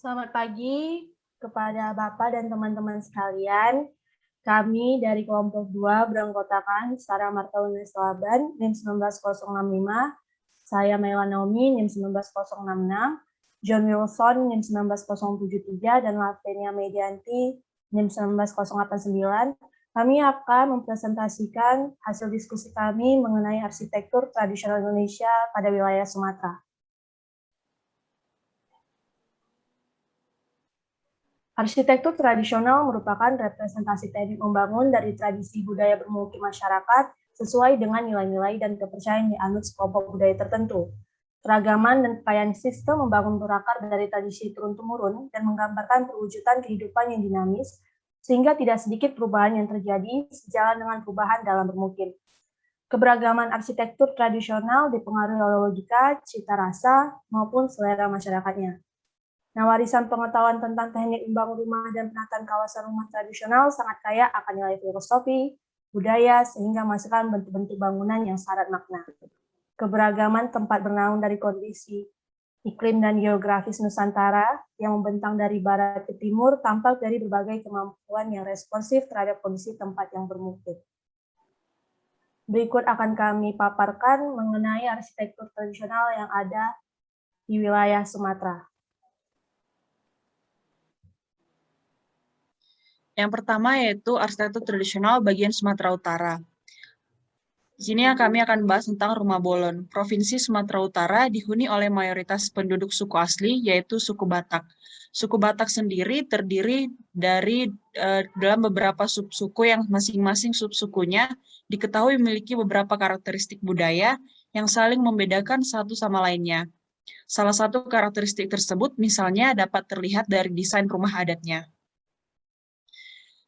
Selamat pagi kepada Bapak dan teman-teman sekalian. Kami dari kelompok 2 beranggotakan Sarah Marta Unes Laban, NIM 19065, saya Mela Naomi, NIM 19066, John Wilson, NIM 19073, dan Lavenia Medianti, NIM 19089. Kami akan mempresentasikan hasil diskusi kami mengenai arsitektur tradisional Indonesia pada wilayah Sumatera. Arsitektur tradisional merupakan representasi teknik membangun dari tradisi budaya bermukim masyarakat sesuai dengan nilai-nilai dan kepercayaan yang dianut sekelompok budaya tertentu. Keragaman dan kekayaan sistem membangun berakar dari tradisi turun-temurun dan menggambarkan perwujudan kehidupan yang dinamis, sehingga tidak sedikit perubahan yang terjadi sejalan dengan perubahan dalam bermukim. Keberagaman arsitektur tradisional dipengaruhi oleh logika, cita rasa, maupun selera masyarakatnya. Nah, warisan pengetahuan tentang teknik membangun rumah dan penataan kawasan rumah tradisional sangat kaya akan nilai filosofi, budaya, sehingga menghasilkan bentuk-bentuk bangunan yang syarat makna. Keberagaman tempat bernaung dari kondisi iklim dan geografis Nusantara yang membentang dari barat ke timur tampak dari berbagai kemampuan yang responsif terhadap kondisi tempat yang bermukim. Berikut akan kami paparkan mengenai arsitektur tradisional yang ada di wilayah Sumatera. Yang pertama yaitu arsitektur tradisional bagian Sumatera Utara. Di sini kami akan membahas tentang Rumah Bolon. Provinsi Sumatera Utara dihuni oleh mayoritas penduduk suku asli, yaitu suku Batak. Suku Batak sendiri terdiri dari dalam beberapa subsuku yang masing-masing subsukunya diketahui memiliki beberapa karakteristik budaya yang saling membedakan satu sama lainnya. Salah satu karakteristik tersebut misalnya dapat terlihat dari desain rumah adatnya.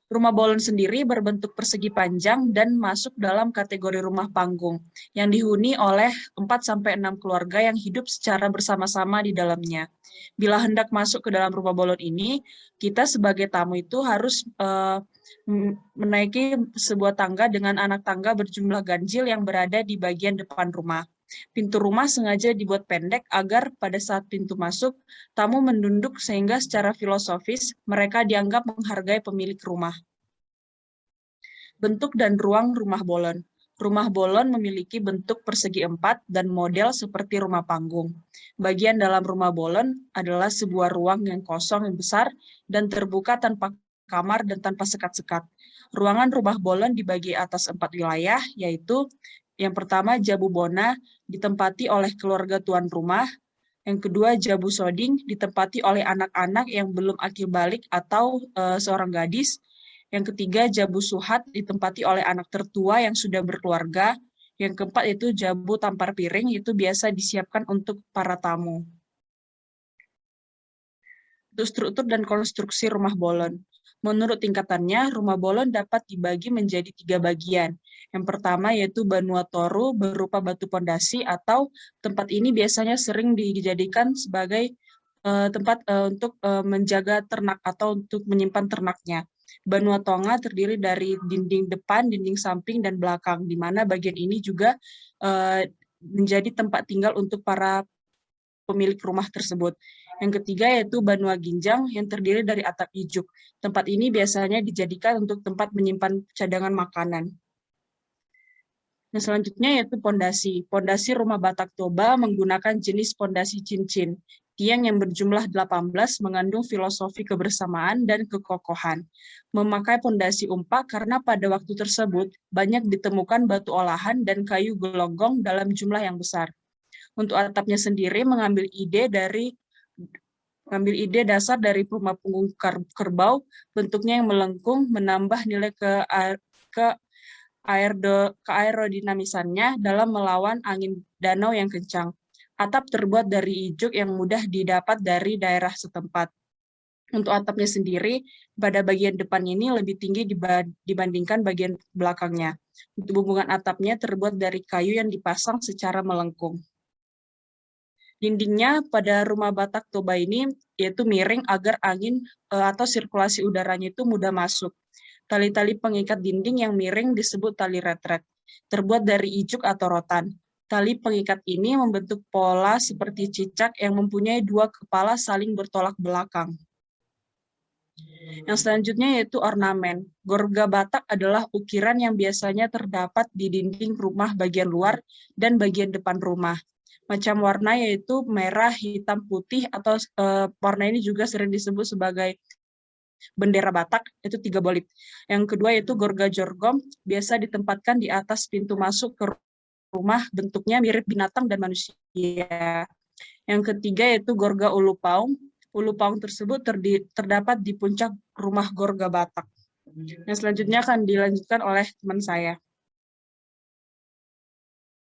Rumah Bolon sendiri berbentuk persegi panjang dan masuk dalam kategori rumah panggung, yang dihuni oleh 4-6 keluarga yang hidup secara bersama-sama di dalamnya. Bila hendak masuk ke dalam rumah Bolon ini, kita sebagai tamu itu harus menaiki sebuah tangga dengan anak tangga berjumlah ganjil yang berada di bagian depan rumah. Pintu rumah sengaja dibuat pendek agar pada saat pintu masuk, tamu menunduk sehingga secara filosofis mereka dianggap menghargai pemilik rumah. Bentuk dan ruang rumah Bolon. Rumah Bolon memiliki bentuk persegi 4 dan model seperti rumah panggung. Bagian dalam rumah Bolon adalah sebuah ruang yang kosong yang besar dan terbuka tanpa kamar dan tanpa sekat-sekat. Ruangan rumah Bolon dibagi atas 4 wilayah, yaitu yang pertama Jabu Bona ditempati oleh keluarga tuan rumah, yang kedua Jabu Soding ditempati oleh anak-anak yang belum akil balik atau seorang gadis, yang ketiga Jabu Suhat ditempati oleh anak tertua yang sudah berkeluarga, yang keempat itu Jabu Tampar Piring, itu biasa disiapkan untuk para tamu. Untuk struktur dan konstruksi rumah Bolon. Menurut tingkatannya, rumah Bolon dapat dibagi menjadi 3 bagian. Yang pertama yaitu Banua Toru berupa batu pondasi, atau tempat ini biasanya sering dijadikan sebagai tempat untuk menjaga ternak atau untuk menyimpan ternaknya. Banua Tonga terdiri dari dinding depan, dinding samping, dan belakang, di mana bagian ini juga menjadi tempat tinggal untuk para pemilik rumah tersebut. Yang ketiga yaitu Banua Ginjang yang terdiri dari atap ijuk. Tempat ini biasanya dijadikan untuk tempat menyimpan cadangan makanan. Nah, selanjutnya yaitu pondasi. Pondasi rumah Batak Toba menggunakan jenis pondasi cincin. Tiang yang berjumlah 18 mengandung filosofi kebersamaan dan kekokohan. Memakai pondasi umpak karena pada waktu tersebut banyak ditemukan batu olahan dan kayu gelonggong dalam jumlah yang besar. Untuk atapnya sendiri mengambil dasar dari rumah punggung kerbau, bentuknya yang melengkung menambah nilai aerodinamisannya dalam melawan angin danau yang kencang. Atap terbuat dari ijuk yang mudah didapat dari daerah setempat. Untuk atapnya sendiri, pada bagian depan ini lebih tinggi dibandingkan bagian belakangnya. Untuk bumbungan atapnya terbuat dari kayu yang dipasang secara melengkung. Dindingnya pada rumah Batak Toba ini yaitu miring agar angin atau sirkulasi udaranya itu mudah masuk. Tali-tali pengikat dinding yang miring disebut tali retret, terbuat dari ijuk atau rotan. Tali pengikat ini membentuk pola seperti cicak yang mempunyai dua kepala saling bertolak belakang. Yang selanjutnya yaitu ornamen. Gorga Batak adalah ukiran yang biasanya terdapat di dinding rumah bagian luar dan bagian depan rumah. Macam warna yaitu merah, hitam, putih, atau warna ini juga sering disebut sebagai bendera Batak, itu 3 bolit. Yang kedua yaitu gorga jorgom, biasa ditempatkan di atas pintu masuk ke rumah, bentuknya mirip binatang dan manusia. Yang ketiga yaitu gorga ulu paung. Ulu paung tersebut terdapat di puncak rumah gorga Batak. Yang selanjutnya akan dilanjutkan oleh teman saya.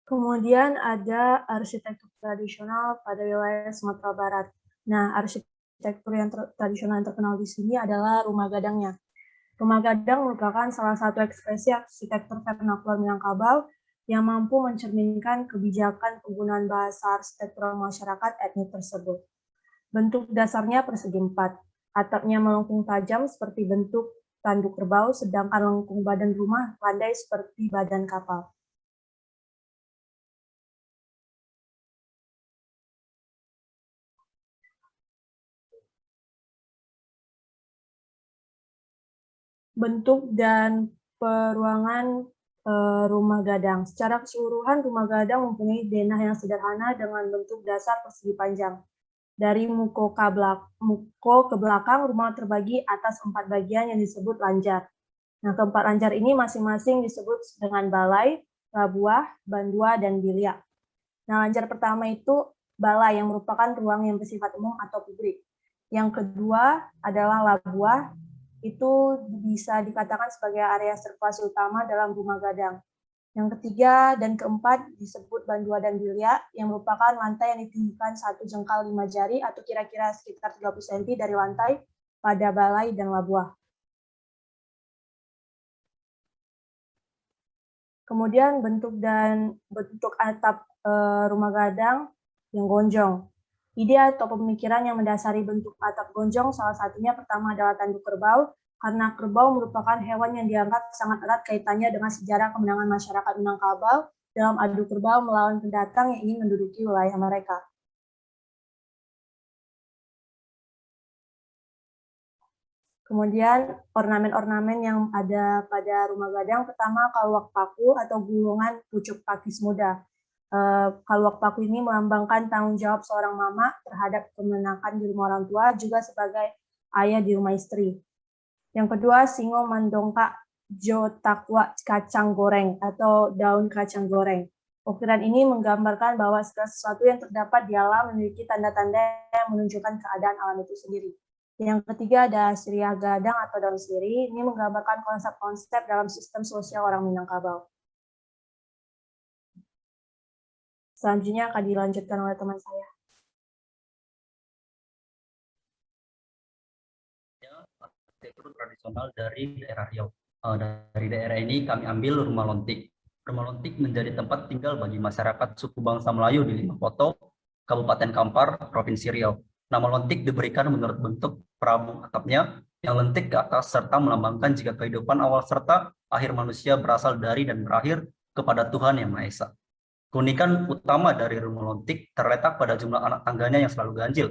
Kemudian ada arsitektur tradisional pada wilayah Sumatera Barat. Nah, arsitektur yang tradisional yang terkenal di sini adalah rumah gadangnya. Rumah gadang merupakan salah satu ekspresi arsitektur vernakular Minangkabau yang mampu mencerminkan kebijakan penggunaan bahasa arsitektural masyarakat etnis tersebut. Bentuk dasarnya persegi 4. Atapnya melengkung tajam seperti bentuk tanduk kerbau, sedangkan lengkung badan rumah landai seperti badan kapal. Bentuk dan peruangan rumah gadang. Secara keseluruhan, rumah gadang mempunyai denah yang sederhana dengan bentuk dasar persegi panjang. Dari muko ke belakang, rumah terbagi atas 4 bagian yang disebut lanjar. Nah, keempat lanjar ini masing-masing disebut dengan balai, labuah, bandua, dan bilia. Nah, lanjar pertama itu balai yang merupakan ruang yang bersifat umum atau publik. Yang kedua adalah labuah, itu bisa dikatakan sebagai area sirkulasi utama dalam rumah gadang. Yang ketiga dan keempat disebut bandua dan bilia, yang merupakan lantai yang ditinggikan 1 jengkal 5 jari atau kira-kira sekitar 30 cm dari lantai pada balai dan labuah. Kemudian bentuk atap rumah gadang yang gonjong. Ide atau pemikiran yang mendasari bentuk atap gonjong salah satunya pertama adalah tanduk kerbau, karena kerbau merupakan hewan yang dianggap sangat erat kaitannya dengan sejarah kemenangan masyarakat Minangkabau dalam adu kerbau melawan pendatang yang ingin menduduki wilayah mereka. Kemudian ornamen-ornamen yang ada pada rumah gadang, pertama kaluak paku atau gulungan pucuk pakis muda. Kaluak paku ini melambangkan tanggung jawab seorang mama terhadap kemenakan di rumah orang tua, juga sebagai ayah di rumah istri. Yang kedua, singo mandongka jo takwa kacang goreng atau daun kacang goreng. Ukiran ini menggambarkan bahwa segala sesuatu yang terdapat di alam memiliki tanda-tanda yang menunjukkan keadaan alam itu sendiri. Yang ketiga ada sirih gadang atau daun sirih. Ini menggambarkan konsep-konsep dalam sistem sosial orang Minangkabau. Selanjutnya akan dilanjutkan oleh teman saya. Arsitektur tradisional dari daerah Riau. Dari daerah ini kami ambil rumah lontik. Rumah lontik menjadi tempat tinggal bagi masyarakat suku bangsa Melayu di Limpopo, Kabupaten Kampar, Provinsi Riau. Nama lontik diberikan menurut bentuk perabung atapnya yang lentik ke atas serta melambangkan jika kehidupan awal serta akhir manusia berasal dari dan berakhir kepada Tuhan Yang Maha Esa. Keunikan utama dari rumah lontik terletak pada jumlah anak tangganya yang selalu ganjil.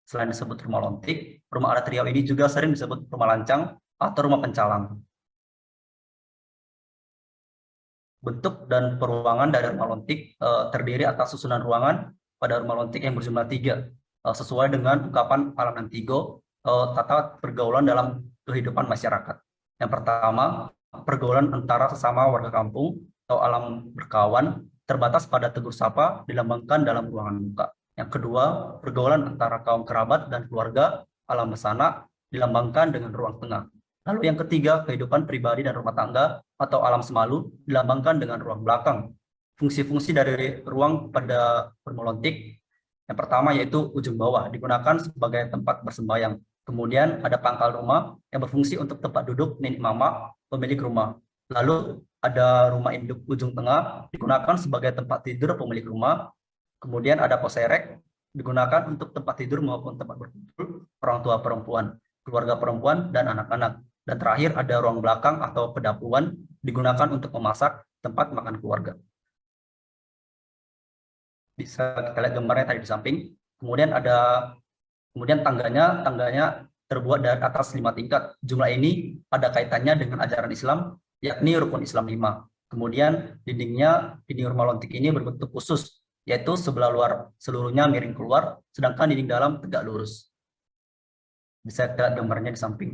Selain disebut rumah lontik, rumah adat Riau ini juga sering disebut rumah lancang atau rumah pencalang. Bentuk dan peruangan dari rumah lontik terdiri atas susunan ruangan pada rumah lontik yang berjumlah 3, sesuai dengan ungkapan Alam Nantigo, tata pergaulan dalam kehidupan masyarakat. Yang pertama, pergaulan antara sesama warga kampung atau alam berkawan terbatas pada tegur sapa dilambangkan dalam ruangan muka. Yang kedua, pergaulan antara kaum kerabat dan keluarga alam mesana dilambangkan dengan ruang tengah. Lalu yang ketiga, kehidupan pribadi dan rumah tangga atau alam semalu dilambangkan dengan ruang belakang. Fungsi-fungsi dari ruang pada rumah lontik yang pertama yaitu ujung bawah digunakan sebagai tempat bersembayang. Kemudian ada pangkal rumah yang berfungsi untuk tempat duduk nenek mama pemilik rumah. Lalu ada rumah induk ujung tengah digunakan sebagai tempat tidur pemilik rumah. Kemudian ada poserek digunakan untuk tempat tidur maupun tempat berkumpul orang tua perempuan, keluarga perempuan, dan anak-anak. Dan terakhir ada ruang belakang atau pedapuan digunakan untuk memasak tempat makan keluarga. bisa kita lihat gambarnya tadi di samping. Kemudian tangganya terbuat dari atas 5 tingkat. Jumlah ini ada kaitannya dengan ajaran Islam, yakni rukun Islam 5. Kemudian dinding rumah lontik ini berbentuk khusus, yaitu sebelah luar seluruhnya miring keluar, sedangkan dinding dalam tegak lurus. Bisa kita lihat gambarnya di samping.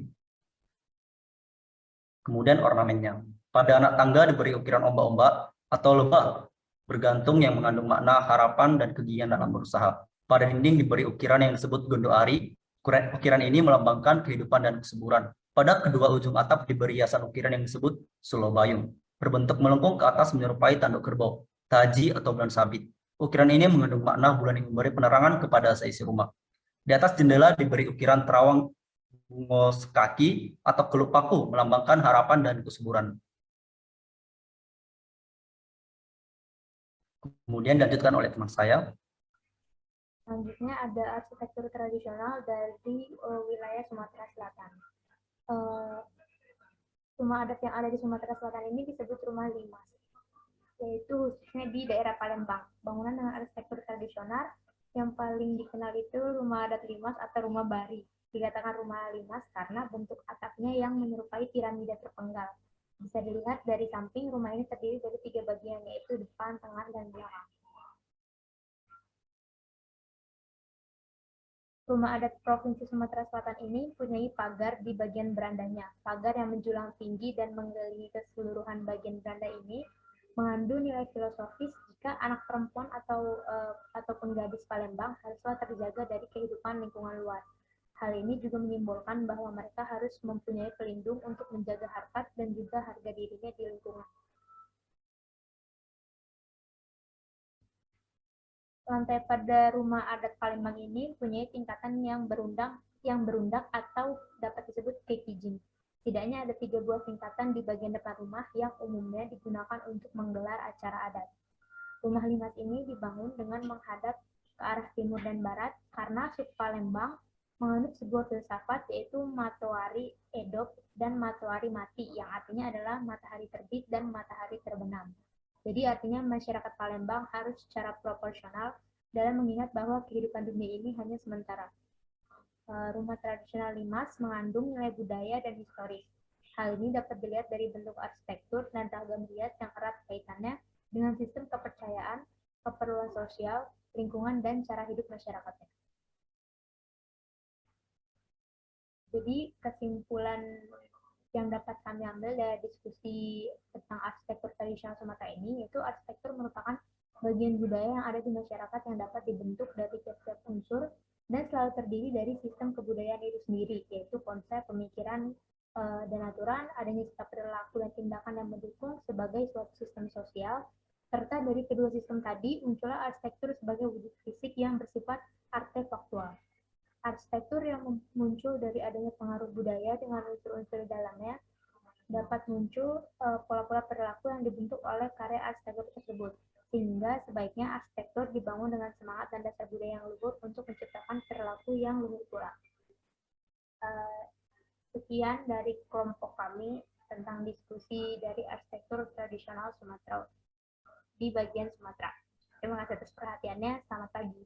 Kemudian ornamennya. Pada anak tangga diberi ukiran ombak-ombak atau lebah, bergantung yang mengandung makna harapan dan kegigihan dalam berusaha. Pada dinding diberi ukiran yang disebut gondoari. Ukiran ini melambangkan kehidupan dan kesuburan. Pada kedua ujung atap diberi hiasan ukiran yang disebut sulobayung, berbentuk melengkung ke atas menyerupai tanduk kerbau, taji atau bulan sabit. Ukiran ini mengandung makna bulan yang memberi penerangan kepada seisi rumah. Di atas jendela diberi ukiran terawang bungos kaki atau kelup paku, melambangkan harapan dan kesuburan. Kemudian dilanjutkan oleh teman saya. Selanjutnya ada arsitektur tradisional dari wilayah Sumatera Selatan. Rumah adat yang ada di Sumatera Selatan ini disebut rumah limas, yaitu khususnya di daerah Palembang. Bangunan dengan arsitektur tradisional yang paling dikenal itu rumah adat limas atau rumah bari. Dikatakan rumah limas karena bentuk atapnya yang menyerupai piramida terpenggal. Bisa dilihat dari samping, rumah ini terdiri dari 3 bagian, yaitu depan, tengah, dan belakang. Rumah adat Provinsi Sumatera Selatan ini punya pagar di bagian berandanya. Pagar yang menjulang tinggi dan mengelilingi keseluruhan bagian beranda ini mengandung nilai filosofis jika anak perempuan ataupun gadis Palembang haruslah terjaga dari kehidupan lingkungan luar. Hal ini juga menyimbolkan bahwa mereka harus mempunyai pelindung untuk menjaga harkat dan juga harga dirinya di lingkungan. Lantai pada rumah adat Palembang ini punya tingkatan yang berundak atau dapat disebut kekijing. Setidaknya ada 3 buah tingkatan di bagian depan rumah yang umumnya digunakan untuk menggelar acara adat. Rumah limas ini dibangun dengan menghadap ke arah timur dan barat karena suku Palembang menganut sebuah filsafat, yaitu Matoari Edop dan Matoari Mati, yang artinya adalah matahari terbit dan matahari terbenam. Jadi artinya masyarakat Palembang harus secara proporsional dalam mengingat bahwa kehidupan dunia ini hanya sementara. Rumah tradisional limas mengandung nilai budaya dan historis. Hal ini dapat dilihat dari bentuk arsitektur dan ragam hias yang erat kaitannya dengan sistem kepercayaan, keperluan sosial, lingkungan, dan cara hidup masyarakatnya. Jadi kesimpulan yang dapat kami ambil dari diskusi tentang arsitektur tradisional Sumatera ini, yaitu arsitektur merupakan bagian budaya yang ada di masyarakat yang dapat dibentuk dari tiap-tiap unsur dan selalu terdiri dari sistem kebudayaan itu sendiri, yaitu konsep, pemikiran, dan aturan, adanya sikap perilaku dan tindakan yang mendukung sebagai suatu sistem sosial, serta dari kedua sistem tadi muncullah arsitektur sebagai wujud fisik yang bersifat artefaktual. Arsitektur yang muncul dari adanya pengaruh budaya dengan unsur-unsur dalamnya dapat muncul pola-pola perilaku yang dibentuk oleh karya arsitektur tersebut, sehingga sebaiknya arsitektur dibangun dengan semangat dan dasar budaya yang luhur untuk menciptakan perilaku yang luhur pula. Sekian dari kelompok kami tentang diskusi dari arsitektur tradisional Sumatera di bagian Sumatera. Terima kasih atas perhatiannya. Selamat pagi.